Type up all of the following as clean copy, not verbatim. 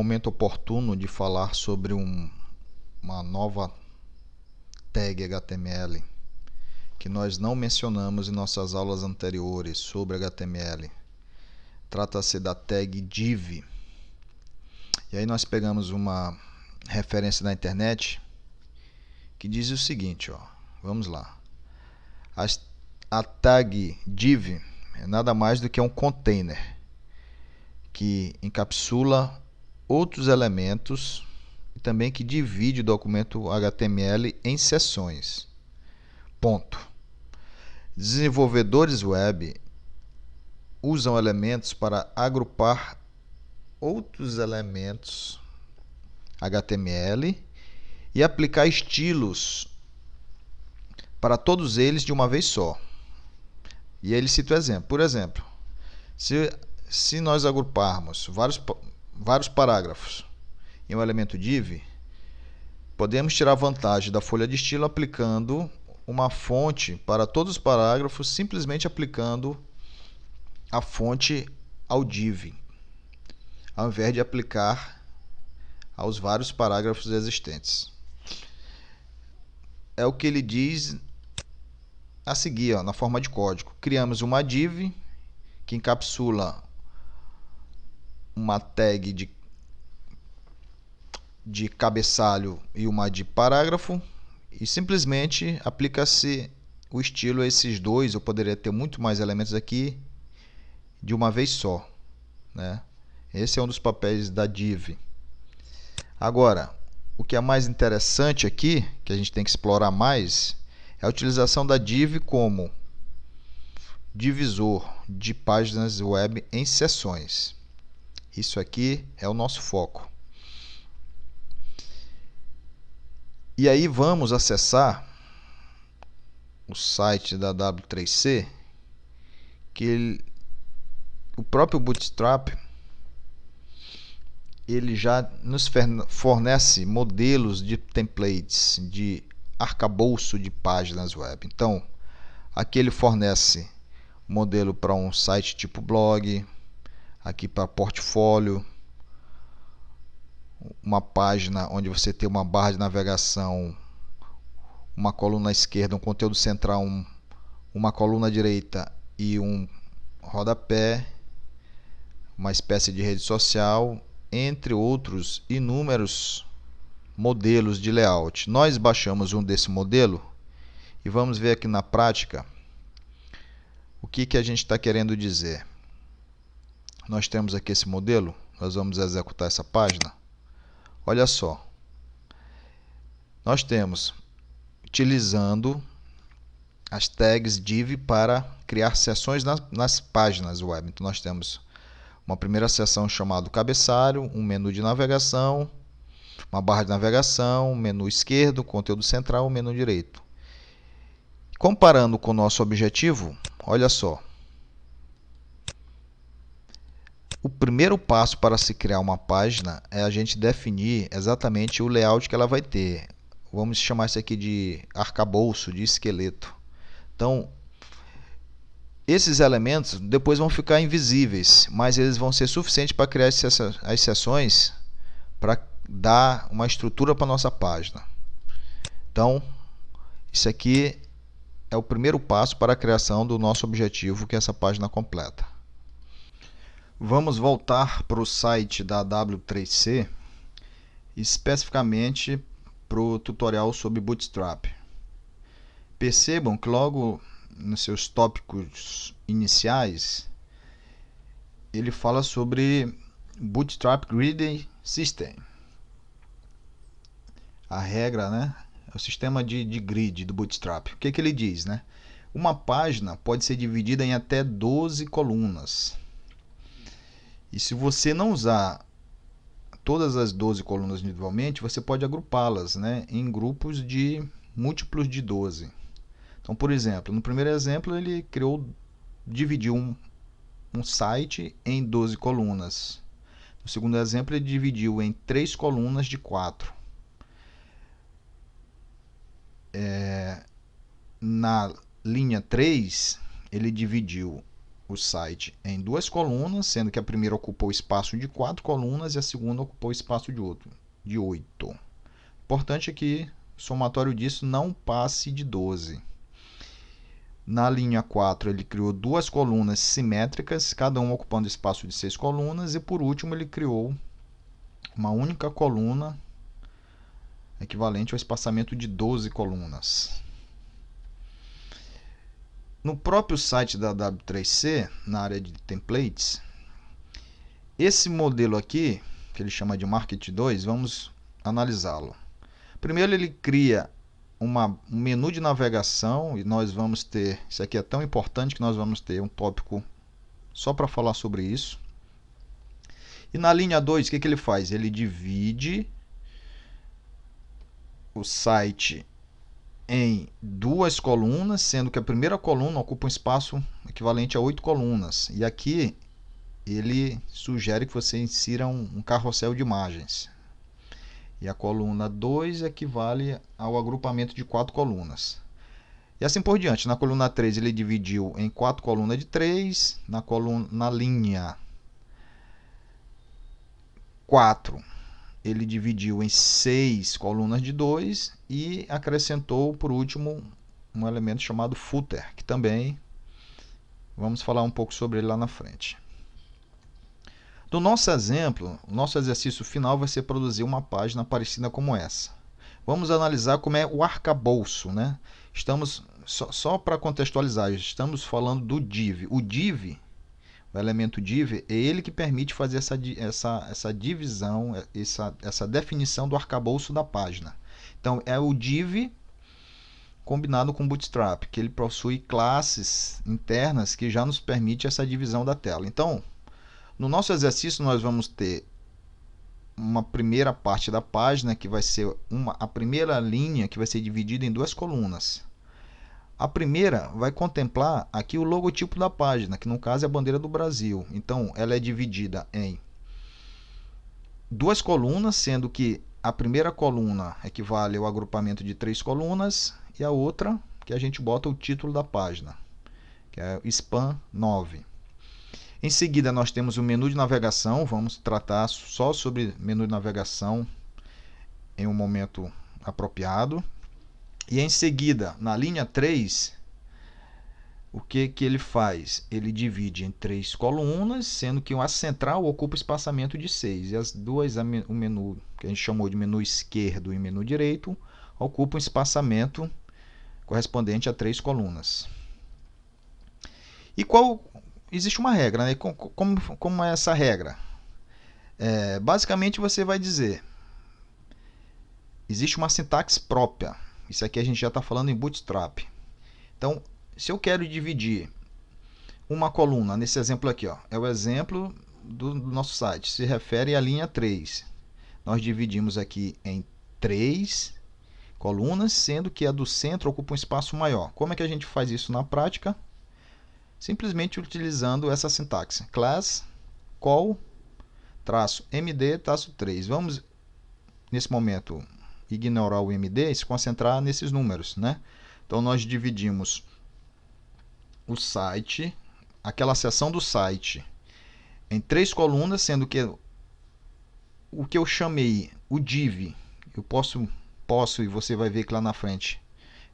momento oportuno de falar sobre uma nova tag HTML que nós não mencionamos em nossas aulas anteriores sobre HTML. Trata-se da tag div. E aí nós pegamos uma referência na internet que diz o seguinte, ó. Vamos lá. A tag div é nada mais do que um container que encapsula outros elementos e também que divide o documento HTML em seções. Ponto. Desenvolvedores web usam elementos para agrupar outros elementos HTML e aplicar estilos para todos eles de uma vez só. E aí ele cita o exemplo. Por exemplo, se nós agruparmos vários parágrafos em um elemento div, podemos tirar vantagem da folha de estilo aplicando uma fonte para todos os parágrafos, simplesmente aplicando a fonte ao div, ao invés de aplicar aos vários parágrafos existentes. É o que ele diz a seguir, ó, na forma de código. Criamos uma div que encapsula uma tag de cabeçalho e uma de parágrafo e simplesmente aplica-se o estilo a esses dois. Eu poderia ter muito mais elementos aqui de uma vez só, né? Esse é um dos papéis da div. Agora, o que é mais interessante aqui, que a gente tem que explorar mais, é a utilização da div como divisor de páginas web em seções. Isso aqui é o nosso foco. E aí vamos acessar o site da W3C, o próprio Bootstrap ele já nos fornece modelos de templates, de arcabouço de páginas web. Então, aqui ele fornece modelo para um site tipo blog, aqui para portfólio, uma página onde você tem uma barra de navegação, uma coluna à esquerda, um conteúdo central, uma coluna à direita e um rodapé, uma espécie de rede social, entre outros inúmeros modelos de layout. Nós baixamos um desse modelo e vamos ver aqui na prática o que a gente está querendo dizer. Nós temos aqui esse modelo, nós vamos executar essa página. Olha só, nós temos utilizando as tags div para criar seções nas páginas web. Então nós temos uma primeira seção chamada cabeçalho, um menu de navegação, uma barra de navegação, um menu esquerdo, conteúdo central, um menu direito. Comparando com o nosso objetivo, olha só. O primeiro passo para se criar uma página é a gente definir exatamente o layout que ela vai ter. Vamos chamar isso aqui de arcabouço, de esqueleto. Então, esses elementos depois vão ficar invisíveis, mas eles vão ser suficientes para criar as seções para dar uma estrutura para a nossa página. Então, isso aqui é o primeiro passo para a criação do nosso objetivo, que é essa página completa. Vamos voltar para o site da W3C, especificamente para o tutorial sobre Bootstrap. Percebam que logo nos seus tópicos iniciais, ele fala sobre Bootstrap Grid System. A regra, né? É o sistema de grid do Bootstrap. O que ele diz, né? Uma página pode ser dividida em até 12 colunas. E se você não usar todas as 12 colunas individualmente, você pode agrupá-las, né, em grupos de múltiplos de 12. Então, por exemplo, no primeiro exemplo ele dividiu um site em 12 colunas. No segundo exemplo ele dividiu em 3 colunas de 4. Na linha 3 ele dividiu o site em 2 colunas, sendo que a primeira ocupou o espaço de 4 colunas e a segunda ocupou o espaço de 8. Importante é que o somatório disso não passe de 12. Na linha 4, ele criou 2 colunas simétricas, cada uma ocupando espaço de 6 colunas, e por último ele criou uma única coluna equivalente ao espaçamento de 12 colunas. No próprio site da W3C, na área de templates, esse modelo aqui, que ele chama de Market 2, vamos analisá-lo. Primeiro ele cria um menu de navegação, e nós vamos ter, isso aqui é tão importante que nós vamos ter um tópico só para falar sobre isso. E na linha 2, o que ele faz? Ele divide o site em 2 colunas, sendo que a primeira coluna ocupa um espaço equivalente a 8 colunas. E aqui ele sugere que você insira um carrossel de imagens. E a coluna 2 equivale ao agrupamento de 4 colunas. E assim por diante. Na coluna 3 ele dividiu em 4 colunas de 3. Na linha 4 ele dividiu em 6 colunas de 2 e acrescentou por último um elemento chamado footer, que também vamos falar um pouco sobre ele lá na frente. No nosso exemplo, o nosso exercício final vai ser produzir uma página parecida como essa. Vamos analisar como é o arcabouço, né? Estamos, só para contextualizar, estamos falando do div. O div, o elemento div, é ele que permite fazer essa divisão, essa definição do arcabouço da página. Então, é o div combinado com o Bootstrap, que ele possui classes internas que já nos permite essa divisão da tela. Então, no nosso exercício, nós vamos ter uma primeira parte da página, que vai ser a primeira linha, que vai ser dividida em 2 colunas. A primeira vai contemplar aqui o logotipo da página, que no caso é a bandeira do Brasil. Então, ela é dividida em 2 colunas, sendo que a primeira coluna equivale ao agrupamento de 3 colunas, e a outra, que a gente bota o título da página, que é o Span 9. Em seguida, nós temos o menu de navegação. Vamos tratar só sobre menu de navegação em um momento apropriado. E em seguida, na linha 3, o que ele faz? Ele divide em 3 colunas, sendo que a central ocupa espaçamento de 6. E as duas, o menu que a gente chamou de menu esquerdo e menu direito, ocupam espaçamento correspondente a 3 colunas. E existe uma regra, né? Como é essa regra? Basicamente você vai dizer, existe uma sintaxe própria. Isso aqui a gente já está falando em Bootstrap. Então, se eu quero dividir uma coluna, nesse exemplo aqui, ó, é o exemplo do nosso site, se refere à linha 3. Nós dividimos aqui em 3 colunas, sendo que a do centro ocupa um espaço maior. Como é que a gente faz isso na prática? Simplesmente utilizando essa sintaxe, class call -md-3. Vamos, nesse momento, ignorar o md e se concentrar nesses números, né? Então, nós dividimos o site, aquela seção do site, em 3 colunas, sendo que o que eu chamei, o div, eu posso, e você vai ver que lá na frente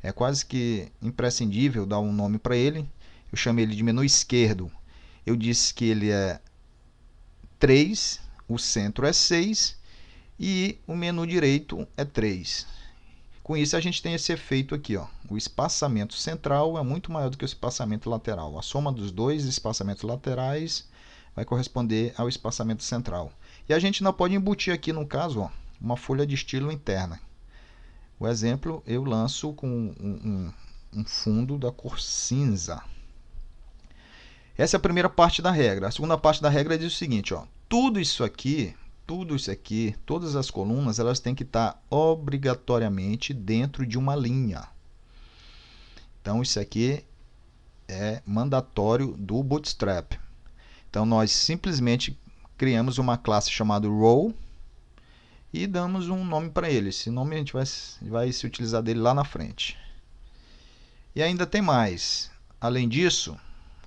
é quase que imprescindível dar um nome para ele. Eu chamei ele de menu esquerdo. Eu disse que ele é 3, o centro é 6 e o menu direito é 3. Com isso a gente tem esse efeito aqui, ó. O espaçamento central é muito maior do que o espaçamento lateral. A soma dos dois espaçamentos laterais vai corresponder ao espaçamento central. E a gente não pode embutir aqui, no caso, ó, uma folha de estilo interna. O exemplo eu lanço com um fundo da cor cinza. Essa é a primeira parte da regra. A segunda parte da regra diz o seguinte, ó, tudo isso aqui, todas as colunas, elas têm que estar obrigatoriamente dentro de uma linha. Então, isso aqui é mandatório do Bootstrap. Então, nós simplesmente criamos uma classe chamada row e damos um nome para ele. Esse nome a gente vai se utilizar dele lá na frente. E ainda tem mais. Além disso,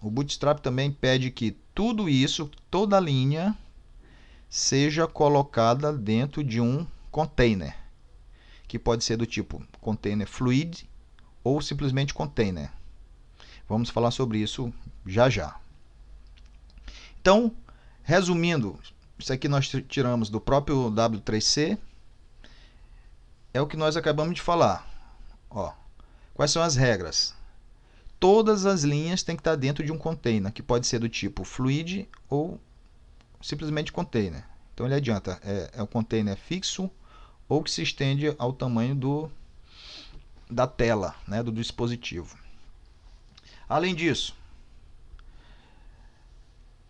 o Bootstrap também pede que tudo isso, toda a linha, seja colocada dentro de um container, que pode ser do tipo container fluid ou simplesmente container. Vamos falar sobre isso já já. Então, resumindo, isso aqui nós tiramos do próprio W3C, é o que nós acabamos de falar. Ó, quais são as regras? Todas as linhas têm que estar dentro de um container, que pode ser do tipo fluid ou simplesmente container. Então ele adianta, é um container fixo ou que se estende ao tamanho da tela, né, do dispositivo. Além disso,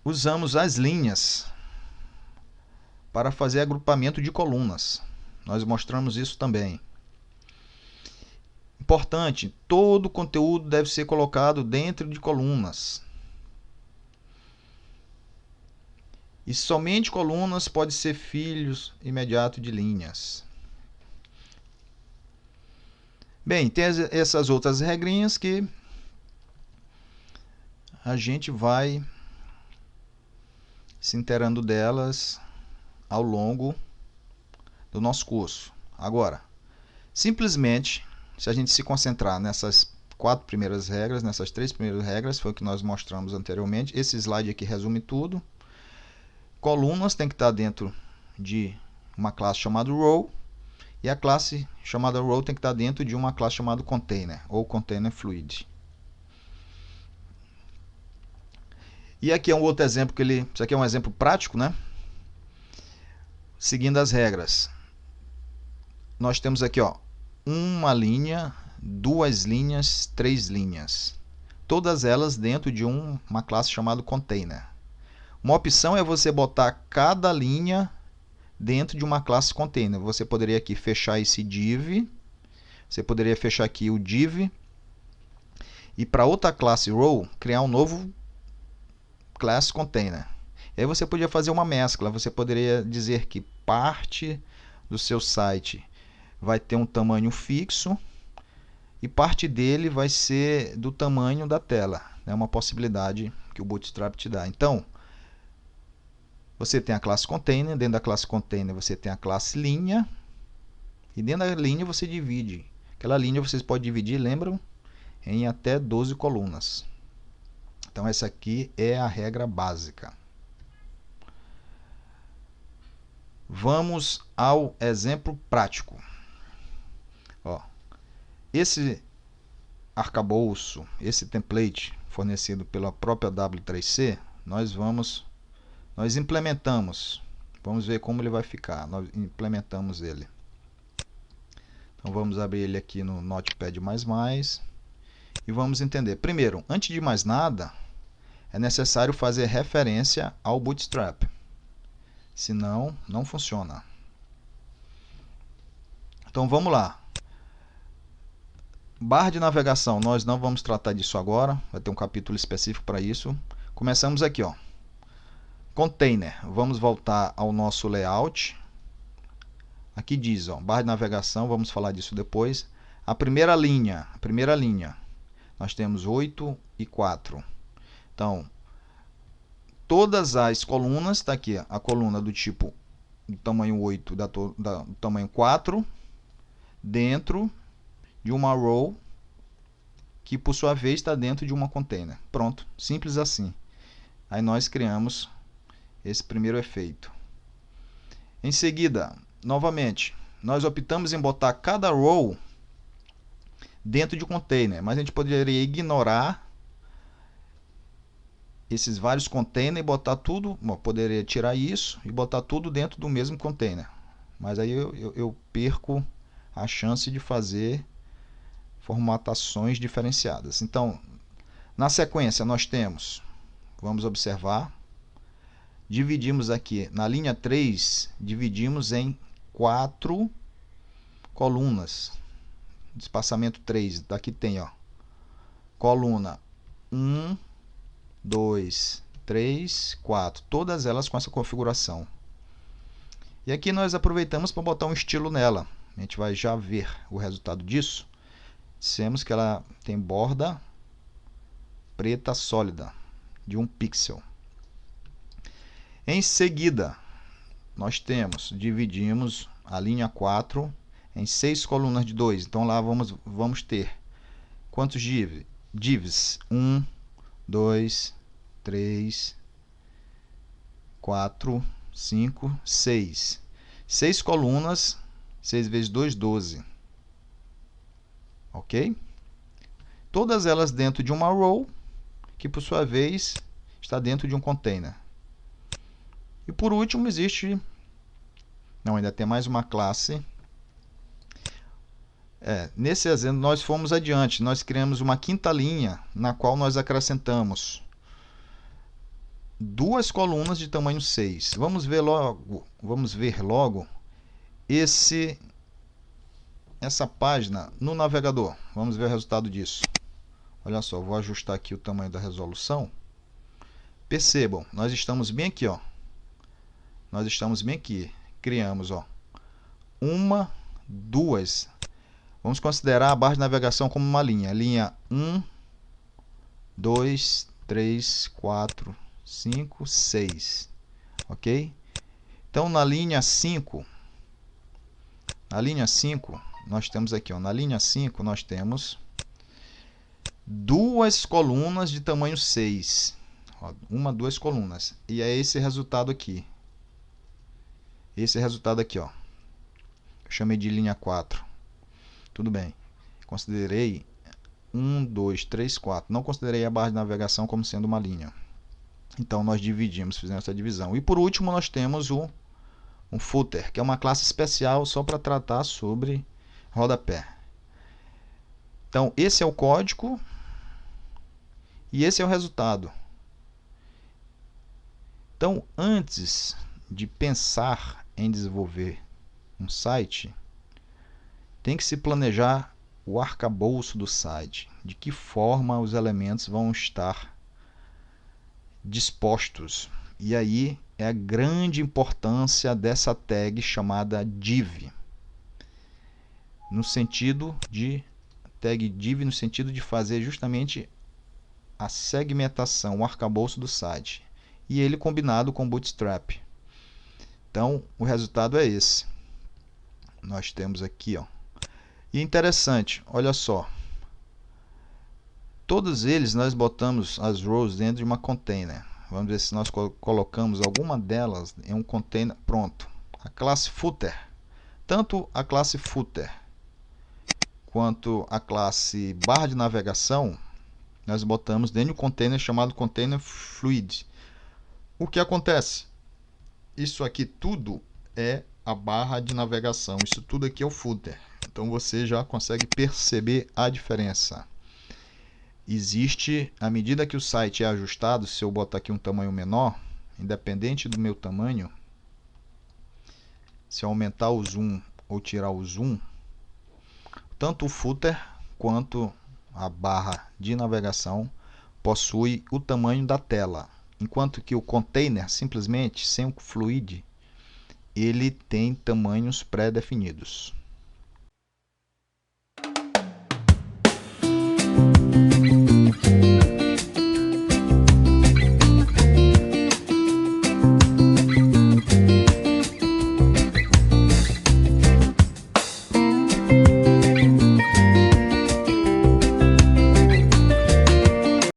usamos as linhas para fazer agrupamento de colunas. Nós mostramos isso também. Importante, todo o conteúdo deve ser colocado dentro de colunas. E somente colunas podem ser filhos imediatos de linhas. Bem, tem essas outras regrinhas que a gente vai se inteirando delas ao longo do nosso curso. Agora, simplesmente, se a gente se concentrar nessas 4 primeiras regras, nessas 3 primeiras regras, foi o que nós mostramos anteriormente. Esse slide aqui resume tudo. Colunas tem que estar dentro de uma classe chamada row, e a classe chamada row tem que estar dentro de uma classe chamada container, ou container fluid. E aqui é um outro exemplo isso aqui é um exemplo prático, né? Seguindo as regras. Nós temos aqui, ó, uma linha, 2 linhas, 3 linhas. Todas elas dentro de uma classe chamada container. Uma opção é você botar cada linha dentro de uma classe container. Você poderia aqui fechar esse div, você poderia fechar aqui o div, e para outra classe row, criar um novo class container. E aí você podia fazer uma mescla, você poderia dizer que parte do seu site vai ter um tamanho fixo e parte dele vai ser do tamanho da tela. É uma possibilidade que o Bootstrap te dá. Então, você tem a classe container, dentro da classe container você tem a classe linha, e dentro da linha você divide. Aquela linha vocês podem dividir, lembram? Em até 12 colunas. Então essa aqui é a regra básica. Vamos ao exemplo prático. Ó, esse arcabouço, esse template fornecido pela própria W3C, nós implementamos. Vamos ver como ele vai ficar. Nós implementamos ele. Então vamos abrir ele aqui no Notepad++ e vamos entender. Primeiro, antes de mais nada, é necessário fazer referência ao Bootstrap. Senão, não funciona. Então vamos lá. Barra de navegação, nós não vamos tratar disso agora. Vai ter um capítulo específico para isso. Começamos aqui, ó. Container. Vamos voltar ao nosso layout. Aqui diz, ó, barra de navegação, vamos falar disso depois. A primeira linha, nós temos 8 e 4. Então, todas as colunas, está aqui a coluna do tipo do tamanho 8, do tamanho 4, dentro de uma row, que por sua vez está dentro de uma container. Pronto, simples assim. Aí nós criamos esse primeiro efeito. Em seguida, novamente, nós optamos em botar cada row dentro de um container, mas a gente poderia ignorar esses vários containers e botar tudo, poderia tirar isso e botar tudo dentro do mesmo container. Mas aí eu perco a chance de fazer formatações diferenciadas. Então, na sequência nós temos, vamos observar, dividimos aqui, na linha 3, dividimos em 4 colunas. Espaçamento 3, daqui tem, ó, coluna 1, 2, 3, 4, todas elas com essa configuração. E aqui nós aproveitamos para botar um estilo nela. A gente vai já ver o resultado disso. Dissemos que ela tem borda preta sólida. de 1 pixel. Em seguida, nós dividimos a linha 4 em 6 colunas de 2. Então lá vamos ter quantos divs? 1, 2, 3, 4, 5, 6. 6 colunas, 6 vezes 2, 12. Ok? Todas elas dentro de uma row, que por sua vez está dentro de um container. E por último existe... Não, ainda tem mais uma classe. Nesse exemplo nós fomos adiante, nós criamos uma quinta linha, na qual nós acrescentamos 2 colunas de tamanho 6. Vamos ver logo essa página no navegador. Vamos ver o resultado disso. Olha só, vou ajustar aqui o tamanho da resolução. Percebam, nós estamos bem aqui, ó. Nós estamos bem aqui. Criamos, ó, 1, 2. Vamos considerar a barra de navegação como uma linha. Linha 1, 2, 3, 4, 5, 6. Ok? Então, na linha 5, nós temos aqui, ó, na linha 5, nós temos 2 colunas de tamanho 6. Ó, 1, 2 colunas. E é esse resultado aqui. Esse resultado aqui, ó. Eu chamei de linha 4. Tudo bem. Considerei 1, 2, 3, 4. Não considerei a barra de navegação como sendo uma linha. Então, nós fizemos essa divisão. E por último, nós temos um footer, que é uma classe especial só para tratar sobre rodapé. Então, esse é o código e esse é o resultado. Então, antes de pensar em desenvolver um site, tem que se planejar o arcabouço do site, de que forma os elementos vão estar dispostos. E aí é a grande importância dessa tag chamada div. No sentido de fazer justamente a segmentação, o arcabouço do site. E ele combinado com Bootstrap. Então, o resultado é esse. Nós temos aqui, ó. E interessante, olha só. Todos eles nós botamos as rows dentro de uma container. Vamos ver se nós colocamos alguma delas em um container. Pronto. A classe footer. Tanto a classe footer quanto a classe barra de navegação, nós botamos dentro de um container chamado container fluid. O que acontece? Isso aqui tudo é a barra de navegação. Isso tudo aqui é o footer. Então você já consegue perceber a diferença. Existe, à medida que o site é ajustado, se eu botar aqui um tamanho menor, independente do meu tamanho, se eu aumentar o zoom ou tirar o zoom, tanto o footer quanto a barra de navegação possui o tamanho da tela, enquanto que o container, simplesmente, sem o fluid, ele tem tamanhos pré-definidos.